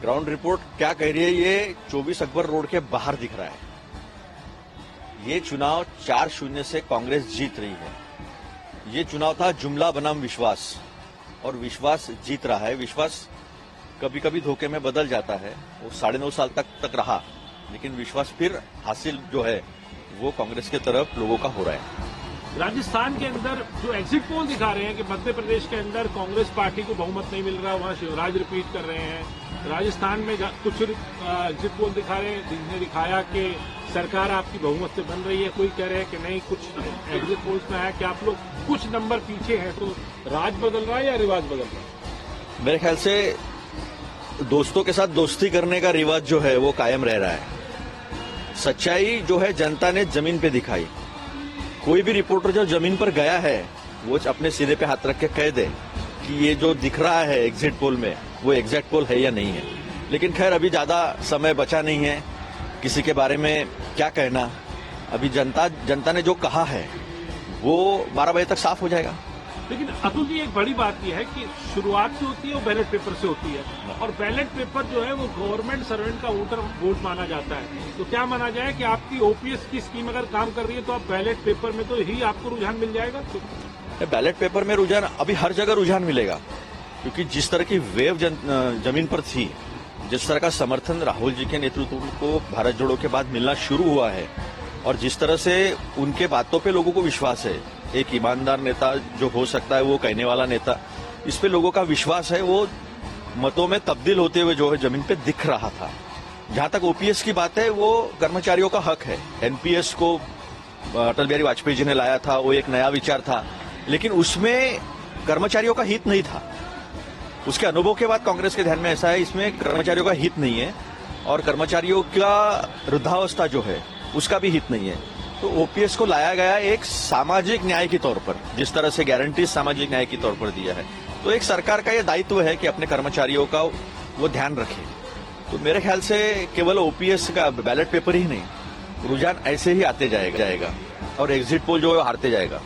Ground report क्या कह रही है, ये 24 अकबर रोड के बाहर दिख रहा है। ये चुनाव 4-0 से कांग्रेस जीत रही है। ये चुनाव था जुमला बनाम विश्वास, और विश्वास जीत रहा है। विश्वास कभी कभी धोखे में बदल जाता है, वो 9.5 साल तक रहा, लेकिन विश्वास फिर हासिल जो है वो कांग्रेस के तरफ लोगों का हो रहा है। राजस्थान के अंदर जो एग्जिट पोल दिखा रहे हैं कि मध्य प्रदेश के अंदर कांग्रेस पार्टी को बहुमत नहीं मिल रहा, वहां शिवराज रिपीट कर रहे हैं। राजस्थान में कुछ एग्जिट पोल दिखा रहे हैं जिसने दिखाया कि सरकार आपकी बहुमत से बन रही है। कोई कह रहे हैं कि नहीं, कुछ एग्जिट पोल्स में आया कि आप लोग कुछ नंबर पीछे हैं। तो राज बदल रहा है या रिवाज बदल रहा है? मेरे ख्याल से दोस्तों के साथ दोस्ती करने का रिवाज जो है वो कायम रह रहा है। सच्चाई जो है जनता ने जमीन पे दिखाई। कोई भी रिपोर्टर जो जमीन पर गया है वो अपने सीधे पे हाथ रख के कह दे कि ये जो दिख रहा है एग्जिट पोल में वो एग्जैक्ट पोल है या नहीं है। लेकिन खैर अभी ज्यादा समय बचा नहीं है, किसी के बारे में क्या कहना। अभी जनता ने जो कहा है वो 12 बजे तक साफ हो जाएगा। लेकिन अतुल जी, एक बड़ी बात यह है कि शुरुआत जो होती है वो बैलेट पेपर से होती है, और बैलेट पेपर जो है वो गवर्नमेंट सर्वेंट का वोट माना जाता है। तो क्या माना जाए कि आपकी ओपीएस की स्कीम अगर काम कर रही है तो आप बैलेट पेपर में तो ही आपको रुझान मिल जाएगा? बैलेट पेपर में रुझान अभी हर जगह रुझान मिलेगा, क्योंकि जिस तरह की वेव जमीन पर थी, जिस तरह का समर्थन राहुल जी के नेतृत्व को भारत जोड़ो के बाद मिलना शुरू हुआ है, और जिस तरह से उनके बातों पे लोगों को विश्वास है, एक ईमानदार नेता जो हो सकता है वो कहने वाला नेता, इस पे लोगों का विश्वास है, वो मतों में तब्दील होते हुए जो है जमीन पे दिख रहा था। जहां तक ओपीएस की बात है, वो कर्मचारियों का हक है। एनपीएस को अटल बिहारी वाजपेयी जी ने लाया था, वो एक नया विचार था, लेकिन उसमें कर्मचारियों का हित नहीं था। उसके अनुभव के बाद कांग्रेस के ध्यान में ऐसा है, इसमें कर्मचारियों का हित नहीं है, और कर्मचारियों का वृद्धावस्था जो है उसका भी हित नहीं है। तो ओपीएस को लाया गया एक सामाजिक न्याय के तौर पर, जिस तरह से गारंटी सामाजिक न्याय के तौर पर दिया है। तो एक सरकार का ये दायित्व है कि अपने कर्मचारियों का वो ध्यान रखे। तो मेरे ख्याल से केवल ओपीएस का बैलेट पेपर ही नहीं, रुझान ऐसे ही आते जाएगा और एग्जिट पोल जो है हारते जाएगा।